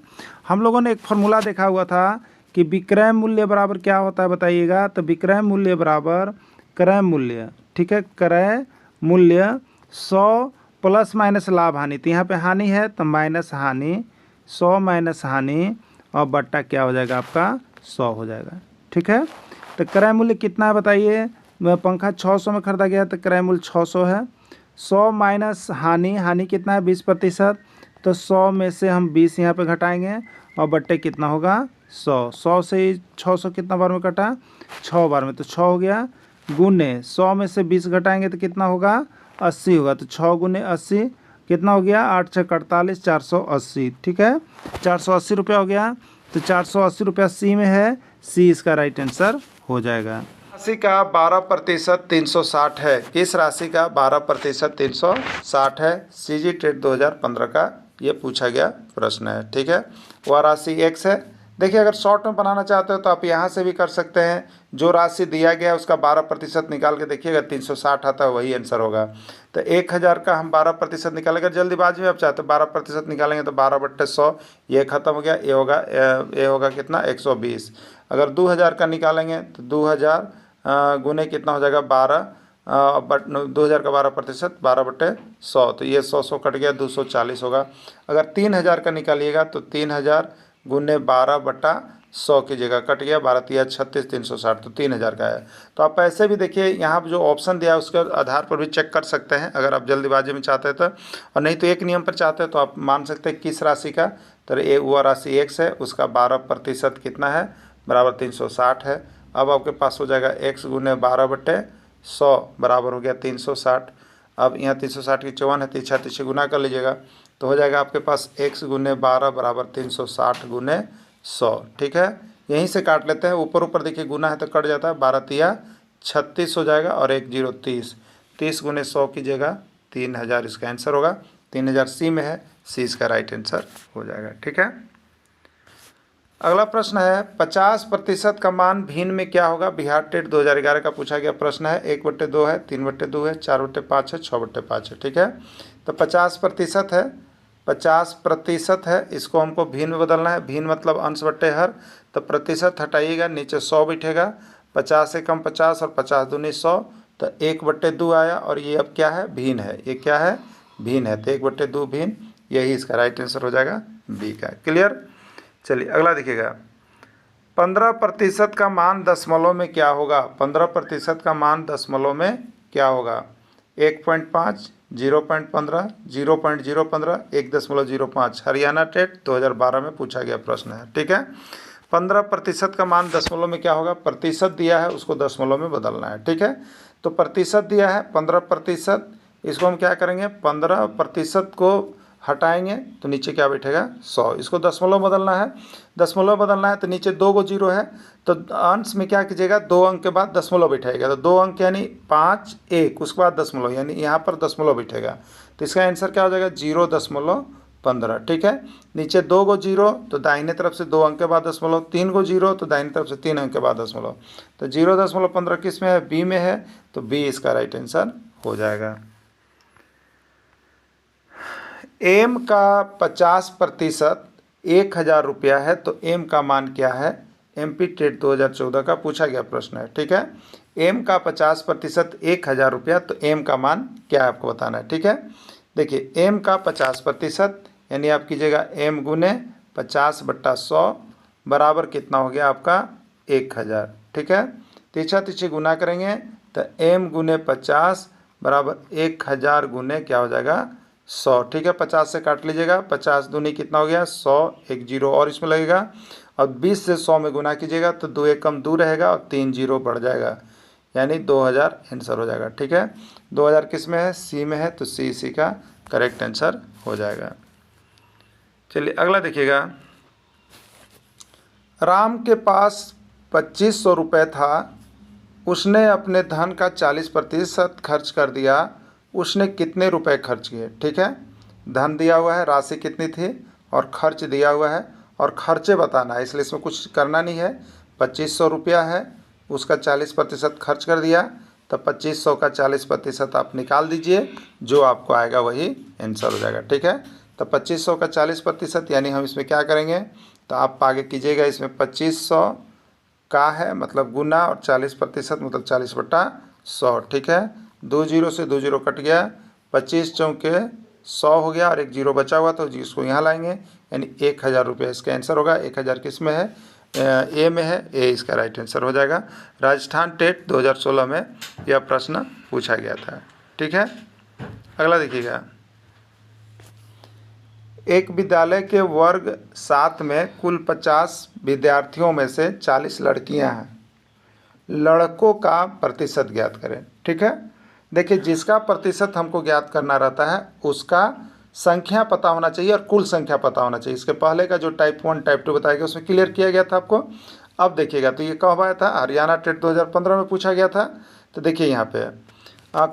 हम लोगों ने एक फॉर्मूला देखा हुआ था कि विक्रय मूल्य बराबर क्या होता है बताइएगा। तो विक्रय मूल्य बराबर क्रय मूल्य। ठीक है, क्रय मूल्य 100 प्लस माइनस लाभ हानि, तो यहाँ पे हानि है तो माइनस हानि, 100 माइनस हानि और बट्टा क्या हो जाएगा आपका 100 हो जाएगा। ठीक है, तो क्रय मूल्य कितना है बताइए। पंखा 600 में खरीदा गया तो क्रय मूल्य 600 है। 100 माइनस हानि, हानि कितना है 20%, तो 100 में से हम 20 यहाँ पे घटाएंगे और बट्टे कितना होगा 100। 100 से 600 कितना बार में कटा 6 बार में, तो 6 हो गया। गुने 100 में से 20 घटाएंगे तो कितना होगा 80 होगा, तो 6 गुने 80 कितना हो गया 8 6 48, 480। ठीक है, 480 रुपया हो गया। तो 480 रुपया सी में है, सी इसका राइट आंसर हो जाएगा। राशि का 12% 360 है, किस राशि का 12% 360 है। सीजी टेट 2015 का ये पूछा गया प्रश्न है। ठीक है, वह राशि x है। देखिए अगर शॉर्ट में बनाना चाहते हो तो आप यहाँ से भी कर सकते हैं, जो राशि दिया गया उसका 12% निकाल के देखिएगा 360 आता है, वही आंसर होगा। तो 1000 का हम 12% निकालेंगे, जल्दीबाजी में आप चाहते हो 12% निकालेंगे तो 12/100 ये खत्म हो गया, ये होगा कितना 120। अगर 2000 का निकालेंगे तो 2000 गुने कितना हो जाएगा 12, 2000 का 12%, 12/100, तो ये 100 कट गया 240 होगा। अगर 3000 का निकालिएगा तो 3000 गुने 12/100 की जगह कट गया 12 तिया 36, 360, तो 3000 का है। तो आप ऐसे भी देखिए यहाँ जो ऑप्शन दिया है उसके आधार पर भी चेक कर सकते हैं, अगर आप जल्दीबाजी में चाहते हैं तो। और नहीं तो एक नियम पर चाहते हैं तो आप मान सकते हैं किस राशि का, तो ये वह राशि x है, उसका 12% कितना है बराबर 360 है। अब आपके पास हो जाएगा x गुने 12/100 बराबर हो गया 360। अब यहाँ 360 की 54 है, तीछा तीछे गुना कर लीजिएगा तो हो जाएगा आपके पास x गुने 12 बराबर 360 गुने 100। ठीक है, यहीं से काट लेते हैं, ऊपर ऊपर देखिए गुना है तो कट जाता है, 12 तिया 36 हो जाएगा और 1 0 30, 30 गुने 100 की जगह 3000 इसका आंसर होगा। 3000 सी में है, सी इसका राइट आंसर हो जाएगा। ठीक है, अगला प्रश्न है 50% का मान भिन्न में क्या होगा। बिहार टेट 2011 का पूछा गया प्रश्न है। 1/2 है, 3/2 है, 4/5 है, 6/5 है। ठीक है, तो 50% है, 50% है, इसको हमको भिन्न में बदलना है। भिन्न मतलब अंश बट्टे हर, तो प्रतिशत हटाइएगा, नीचे 100 बैठेगा। 50 से कम 50 और 50 दूनी 100, तो 1/2 आया। और ये अब क्या है, भिन्न है। ये क्या है, भिन्न है, तो 1/2 भिन्न, यही इसका राइट आंसर हो जाएगा बी का। क्लियर। चलिए अगला देखिएगा, 15% का मान दशमलव में क्या होगा। 15% का मान दशमलव में क्या होगा। 1.5, 0.15, 0.015, 1.05। हरियाणा टेट 2012 में पूछा गया प्रश्न है। ठीक है, 15% का मान दशमलव में क्या होगा। प्रतिशत दिया है, उसको दशमलव में बदलना है। ठीक है, तो प्रतिशत दिया है 15%, इसको हम क्या करेंगे, 15% को हटाएंगे तो नीचे क्या बैठेगा 100। इसको दशमलव बदलना है, दशमलव बदलना है तो नीचे 2 गो जीरो है, तो अंश में क्या कीजिएगा, 2 अंक के बाद दशमलव बैठाएगा। तो 2 अंक यानी 5, 1, उसके बाद दशमलव, यानी यहाँ पर दशमलव बैठेगा। तो इसका आंसर क्या हो जाएगा, 0.15। ठीक है, नीचे 2 गो जीरो, तो दाहिने तरफ से 2 अंक के बाद दशमलव, 3 गो जीरो, तो दाहिने तरफ से 3 अंक के बाद दशमलव। तो 0.15 किस में है, बी में है, तो बी इसका राइट आंसर हो जाएगा। एम का 50% 1000 रुपया है, तो एम का मान क्या है। MP टेट 2014 का पूछा गया प्रश्न है। ठीक है, एम का 50% 1000 रुपया, तो एम का मान क्या है आपको बताना है। ठीक है, देखिए एम का 50% यानी आप कीजिएगा एम गुने 50/100 बराबर कितना हो गया आपका 1000। ठीक है, तीछा तीछी गुना करेंगे तो एम गुने 50 बराबर 1000 गुने क्या हो जाएगा 100। ठीक है, 50 से काट लीजिएगा, 50 दूनी कितना हो गया 100, एक जीरो और इसमें लगेगा। और 20 से 100 में गुना कीजिएगा तो 2 एक कम 2 रहेगा और 3 जीरो बढ़ जाएगा, यानी 2000 आंसर हो जाएगा। ठीक है, 2000 किस में है, सी में है, तो सी इसी का करेक्ट आंसर हो जाएगा। चलिए अगला देखिएगा, राम के पास 2500 रुपये था, उसने अपने धन का 40% खर्च कर दिया, उसने कितने रुपए खर्च किए। ठीक है, धन दिया हुआ है, राशि कितनी थी और खर्च दिया हुआ है, और खर्चे बताना है, इसलिए इसमें कुछ करना नहीं है। 2500 रुपया है, उसका 40% खर्च कर दिया, तो 2500 का 40% आप निकाल दीजिए, जो आपको आएगा वही आंसर हो जाएगा। ठीक है, तो 2500 का 40% यानी हम इसमें क्या करेंगे, तो आप आगे कीजिएगा, इसमें 2500 का है मतलब गुना, और 40% मतलब 40/100। ठीक है, 2 जीरो से 2 जीरो कट गया, 25 चौके 100 हो गया, और एक जीरो बचा हुआ, तो जिसको यहाँ लाएंगे, यानी 1000 रुपये इसका आंसर होगा। 1000 किस में है, ए में है, ए इसका राइट आंसर हो जाएगा। राजस्थान टेट 2016 में यह प्रश्न पूछा गया था। ठीक है, अगला देखिएगा, एक विद्यालय के वर्ग 7 में कुल 50 विद्यार्थियों में से 40 लड़कियां हैं, लड़कों का प्रतिशत ज्ञात करें। ठीक है, देखिए जिसका प्रतिशत हमको ज्ञात करना रहता है उसका संख्या पता होना चाहिए और कुल संख्या पता होना चाहिए। इसके पहले का जो टाइप 1 टाइप 2 बताया गया उसमें क्लियर किया गया था आपको। अब देखिएगा, तो ये कब आया था, हरियाणा टेट 2015 में पूछा गया था। तो देखिए यहाँ पे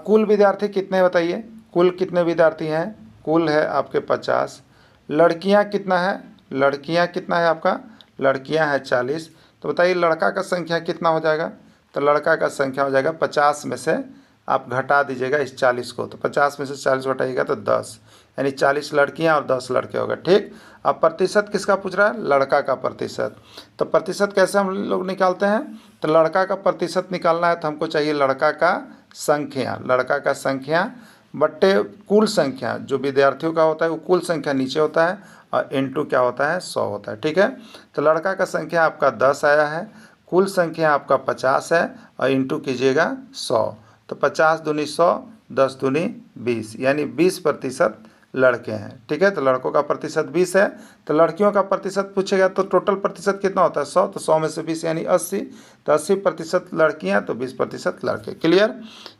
कुल विद्यार्थी कितने बताइए, कुल कितने विद्यार्थी हैं, कुल है आपके 50। लड़कियाँ कितना है, लड़कियाँ कितना है आपका, लड़कियाँ हैं 40। तो बताइए लड़का का संख्या कितना हो जाएगा, तो लड़का का संख्या हो जाएगा 50 में से आप घटा दीजिएगा इस 40 को, तो 50 में से 40 घटाइएगा तो 10, यानी 40 लड़कियां और 10 लड़के होगा। ठीक, अब प्रतिशत किसका पूछ रहा है, लड़का का प्रतिशत। तो प्रतिशत कैसे हम लोग निकालते हैं, तो लड़का का प्रतिशत निकालना है तो हमको चाहिए लड़का का संख्या, लड़का का संख्या बट्टे कुल संख्या, जो विद्यार्थियों का होता है वो कुल संख्या नीचे होता है और इंटू क्या होता है 100 होता है। ठीक है, तो लड़का का संख्या आपका 10 आया है, कुल संख्या आपका 50 है और इंटू कीजिएगा 100, तो 50 दूनी 100, 10 दूनी 20, यानी 20% लड़के हैं। ठीक है, तो लड़कों का प्रतिशत 20 है, तो लड़कियों का प्रतिशत पूछेगा तो टोटल प्रतिशत कितना होता है 100, तो 100 में से 20 यानी 80, तो 80% लड़कियां तो 20% लड़के। क्लियर।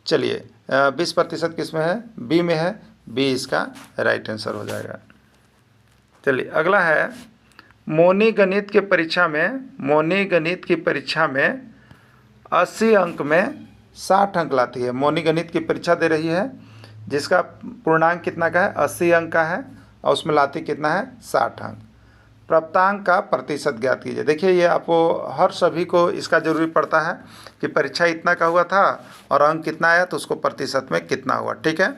चलिए 20% किस में है, बी में है, बी इसका राइट आंसर हो जाएगा। चलिए अगला है, मोनी गणित की परीक्षा में, मोनी गणित की परीक्षा में 80 अंक में 60 अंक लाती है। मोनी गणित की परीक्षा दे रही है जिसका पूर्णांक कितना का है 80 अंक का है और उसमें लाती कितना है 60 अंक। प्राप्तांक का प्रतिशत ज्ञात कीजिए। देखिए ये आपको हर सभी को इसका जरूरी पड़ता है कि परीक्षा इतना का हुआ था और अंक कितना आया तो उसको प्रतिशत में कितना हुआ। ठीक है,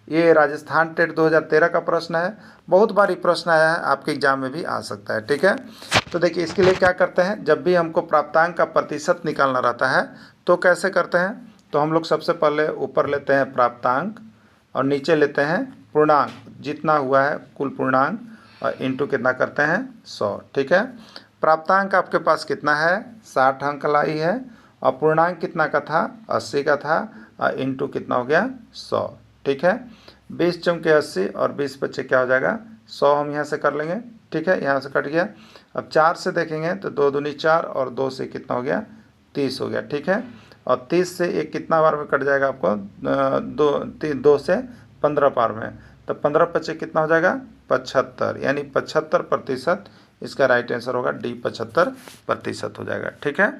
ये राजस्थान टेट 2013 का प्रश्न है, बहुत बार ये प्रश्न आया है, आपके एग्जाम में भी आ सकता है। ठीक है, तो देखिए इसके लिए क्या करते हैं, जब भी हमको प्राप्तांक का प्रतिशत निकालना रहता है तो कैसे करते हैं, तो हम लोग सबसे पहले ऊपर लेते हैं प्राप्तांक और नीचे लेते हैं पूर्णांक, जितना हुआ है कुल पूर्णांक और इंटू कितना करते हैं 100। ठीक है, प्राप्तांक आपके पास कितना है 60 अंक लाई है और पूर्णांक कितना का था 80 का था और इंटू कितना हो गया 100। ठीक है, 20 चौके 80 और 20 बच्चे क्या हो जाएगा 100, हम यहाँ से कर लेंगे। ठीक है, यहाँ से कट गया। अब 4 से देखेंगे तो 2 दूनी 4 और 2 से कितना हो गया 30 हो गया। ठीक है, और 30 से एक कितना बार में कट जाएगा आपको 2 से 15 बार में, तो 15 बच्चे कितना हो जाएगा 75, यानी 75% इसका राइट आंसर होगा डी, 75% हो जाएगा। ठीक है,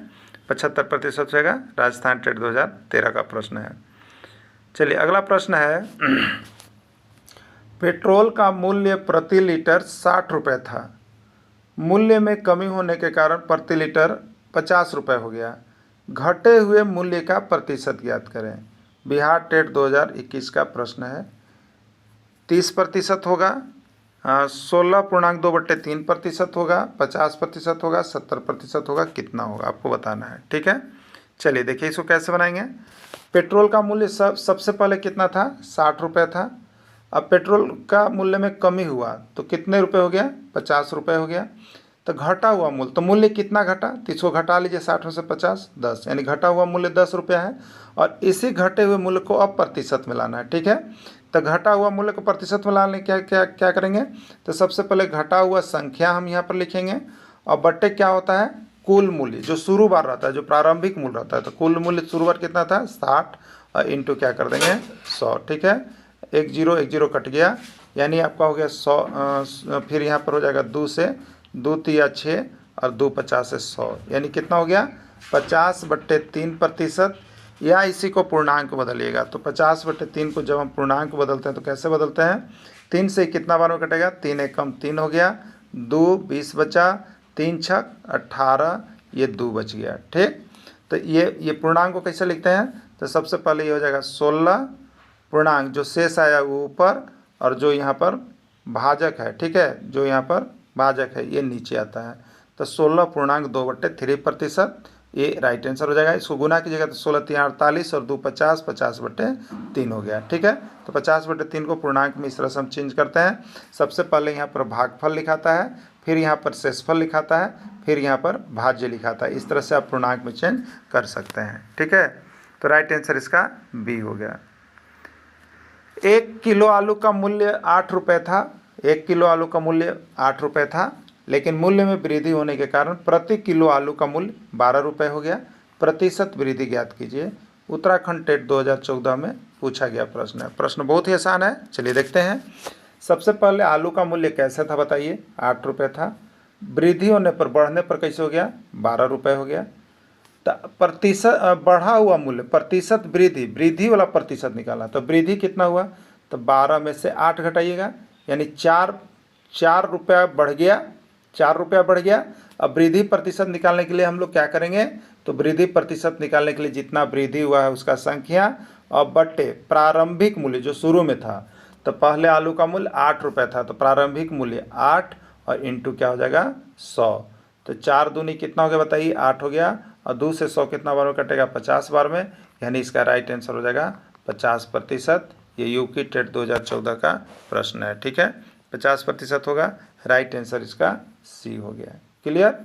75% हो जाएगा। राजस्थान टेट 2013 का प्रश्न है। चलिए अगला प्रश्न है, पेट्रोल का मूल्य प्रति लीटर 60 रुपये था, मूल्य में कमी होने के कारण प्रति लीटर 50 रुपये हो गया, घटे हुए मूल्य का प्रतिशत ज्ञात करें। बिहार टेट 2021 का प्रश्न है। 30% होगा, 16.2/3% होगा, 50% होगा, 70% होगा, कितना होगा आपको बताना है। ठीक है, चलिए देखिए इसको कैसे बनाएंगे। पेट्रोल का मूल्य सबसे पहले कितना था 60 रुपये था। अब पेट्रोल का मूल्य में कमी हुआ तो कितने रुपए हो गया 50 रुपये हो गया। तो घटा हुआ मूल्य, तो मूल्य कितना घटा, तो इसको घटा लीजिए 60 में से 50, 10, यानी घटा हुआ मूल्य 10 रुपया है और इसी घटे हुए मूल्य को अब प्रतिशत में लाना है। ठीक है, तो घटा हुआ मूल्य को प्रतिशत में लाने क्या क्या क्या करेंगे, तो सबसे पहले घटा हुआ संख्या हम यहाँ पर लिखेंगे और बट्टे क्या होता है कुल मूल्य, जो शुरू बार रहता है, जो प्रारंभिक मूल्य रहता है, तो कुल मूल्य शुरू बार कितना था 60 और इंटू क्या कर देंगे 100। ठीक है, 1 0 कट गया, यानी आपका हो गया 100, फिर यहाँ पर हो जाएगा 2 से 2 तिया 6 और 2 50 से 100, यानी कितना हो गया 50/3%, या इसी को पूर्णांक बदलिएगा। तो 50/3 को जब हम पूर्णांक बदलते हैं तो कैसे बदलते हैं, 3 से कितना बार में कटेगा, 3 एकम 3 हो गया, 2 20 बचा, 3 छक 18, ये 2 बच गया। ठीक, तो ये पूर्णांक को कैसे लिखते हैं, तो सबसे पहले ये हो जाएगा 16 पूर्णांक, जो शेष आया वो ऊपर और जो यहाँ पर भाजक है, ठीक है, जो यहाँ पर भाजक है ये नीचे आता है, तो 16.2/3%, ये राइट आंसर हो जाएगा। इसको गुना कीजिएगा तो 16 3 48 और 2 50, 50/3 हो गया। ठीक है, तो 50/3 को पूर्णांक में इस तरह से हम चेंज करते हैं। सबसे पहले यहाँ पर भागफल लिखाता है, फिर यहाँ पर शेषफल लिखाता है, फिर यहाँ पर भाज्य लिखाता है। इस तरह से आप पूर्णांक में चेंज कर सकते हैं। ठीक है, तो राइट आंसर इसका बी हो गया। 1 किलो आलू का मूल्य 8 रुपये था, 1 किलो आलू का मूल्य 8 रुपये था, लेकिन मूल्य में वृद्धि होने के कारण प्रति किलो आलू का मूल्य 12 रुपये हो गया। प्रतिशत वृद्धि ज्ञात कीजिए। उत्तराखंड टेट 2014 में पूछा गया प्रश्न है। प्रश्न बहुत ही आसान है, चलिए देखते हैं। सबसे पहले आलू का मूल्य कैसे था बताइए, 8 रुपये था, वृद्धि होने पर बढ़ने पर कैसे हो गया 12 रुपये हो गया। तो प्रतिशत बढ़ा हुआ मूल्य, प्रतिशत वृद्धि, वृद्धि वाला प्रतिशत निकाला, तो वृद्धि कितना हुआ, तो 12 में से 8 घटाइएगा, यानी 4 रुपया बढ़ गया, 4 रुपया बढ़ गया। अब वृद्धि प्रतिशत निकालने के लिए हम लोग क्या करेंगे, तो वृद्धि प्रतिशत निकालने के लिए जितना वृद्धि हुआ है उसका संख्या और बट्टे प्रारंभिक मूल्य जो शुरू में था, तो पहले आलू का मूल्य 8 रुपया था, तो प्रारंभिक मूल्य 8 और इंटू क्या हो जाएगा 100, तो 4 दूनी कितना हो गया बताइए 8 हो गया, और 2 से 100 कितना बार में कटेगा 50 बार में, यानी इसका राइट आंसर हो जाएगा 50%। ये यूपी टेट 2014 का प्रश्न है। ठीक है, 50% होगा, राइट आंसर इसका सी हो गया। क्लियर।